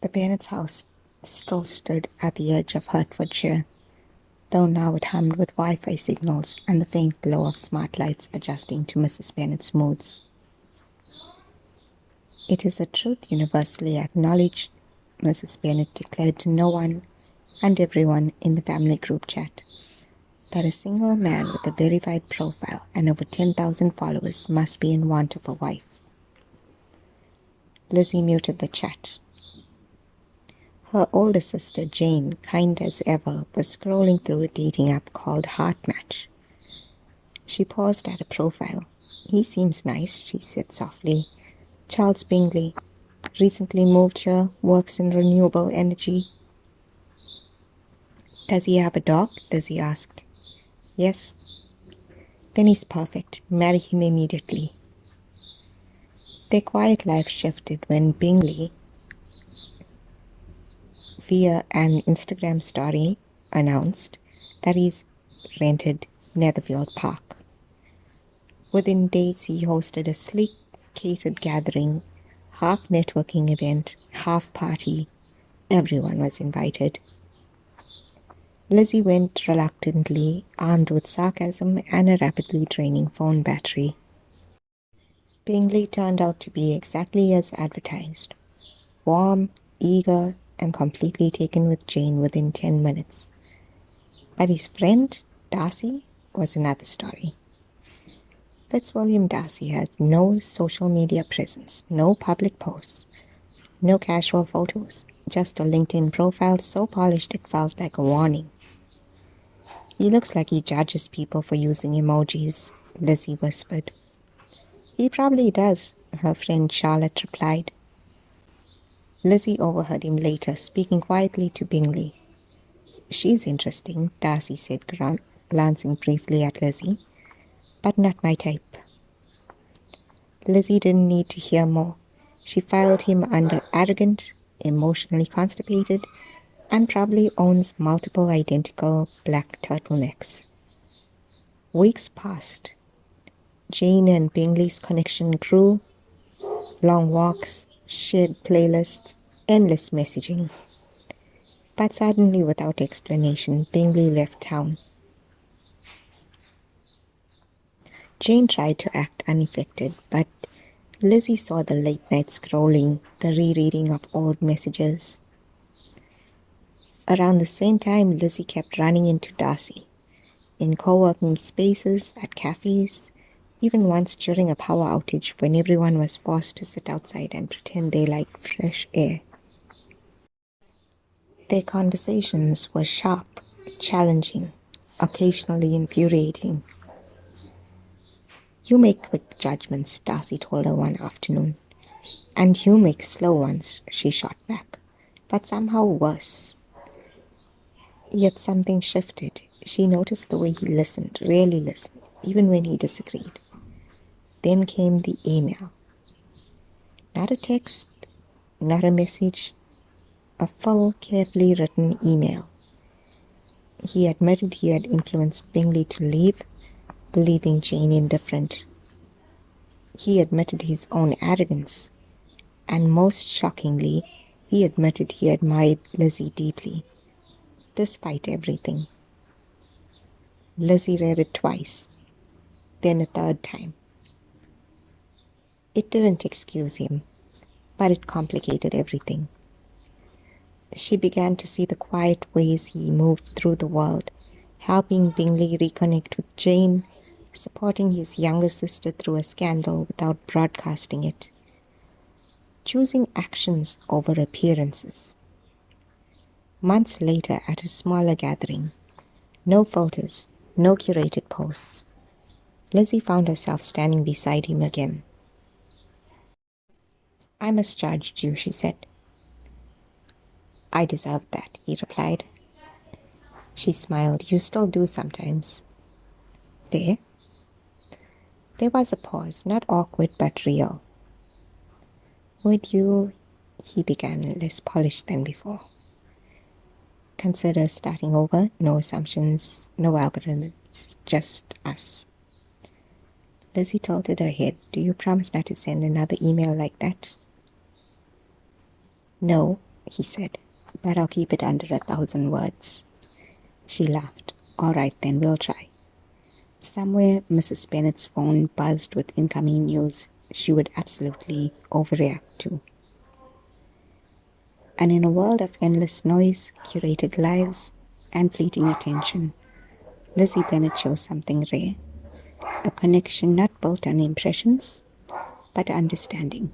The Bennet's house still stood at the edge of Hertfordshire, though now it hummed with Wi-Fi signals and the faint glow of smart lights adjusting to Mrs. Bennet's moods. "It is a truth universally acknowledged," Mrs. Bennet declared to no one and everyone in the family group chat, "that a single man with a verified profile and over 10,000 followers must be in want of a wife." Lizzie muted the chat. Her older sister, Jane, kind as ever, was scrolling through a dating app called Heartmatch. She paused at a profile. "He seems nice," she said softly. "Charles Bingley. Recently moved here, works in renewable energy." "Does he have a dog?" Lizzie asked. "Yes." "Then he's perfect. Marry him immediately." Their quiet life shifted when Bingley, via an Instagram story, announced that he's rented Netherfield Park. Within days, he hosted a sleek, catered gathering, half networking event, half party. Everyone was invited. Lizzie went reluctantly, armed with sarcasm and a rapidly draining phone battery. Bingley turned out to be exactly as advertised. Warm, eager, and completely taken with Jane within 10 minutes. But his friend, Darcy, was another story. Fitzwilliam Darcy had no social media presence, no public posts, no casual photos, just a LinkedIn profile so polished it felt like a warning. "He looks like he judges people for using emojis," Lizzie whispered. "He probably does," her friend Charlotte replied. Lizzie overheard him later speaking quietly to Bingley. "She's interesting," Darcy said, glancing briefly at Lizzie, "but not my type." Lizzie didn't need to hear more. She filed him under arrogant, emotionally constipated, and probably owns multiple identical black turtlenecks. Weeks passed. Jane and Bingley's connection grew. Long walks, shared playlists, endless messaging. But suddenly, without explanation, Bingley left town. Jane tried to act unaffected, but Lizzie saw the late-night scrolling, the rereading of old messages. Around the same time, Lizzie kept running into Darcy, in co-working spaces, at cafes, even once during a power outage when everyone was forced to sit outside and pretend they liked fresh air. Their conversations were sharp, challenging, occasionally infuriating. "You make quick judgments," Darcy told her one afternoon. "And you make slow ones," she shot back, "but somehow worse." Yet something shifted. She noticed the way he listened, really listened, even when he disagreed. Then came the email. Not a text, not a message, a full, carefully written email. He admitted he had influenced Bingley to leave, believing Jane indifferent. He admitted his own arrogance, and most shockingly, he admitted he admired Lizzie deeply, despite everything. Lizzie read it twice, then a third time. It didn't excuse him, but it complicated everything. She began to see the quiet ways he moved through the world, helping Bingley reconnect with Jane, supporting his younger sister through a scandal without broadcasting it, choosing actions over appearances. Months later, at a smaller gathering, no filters, no curated posts, Lizzie found herself standing beside him again. "I misjudged you," she said. "I deserved that," he replied. She smiled. "You still do sometimes." "Fair?" There was a pause, not awkward but real. "Would you," he began, less polished than before, "consider starting over? No assumptions, no algorithms, just us." Lizzie tilted her head. "Do you promise not to send another email like that?" "No, he said, but I'll keep it under 1,000 words. She laughed. All right, then we'll try. Somewhere Mrs. Bennet's phone buzzed with incoming news she would absolutely overreact to. And in a world of endless noise, curated lives, and fleeting attention, Lizzie Bennet chose something rare, a connection not built on impressions, but understanding.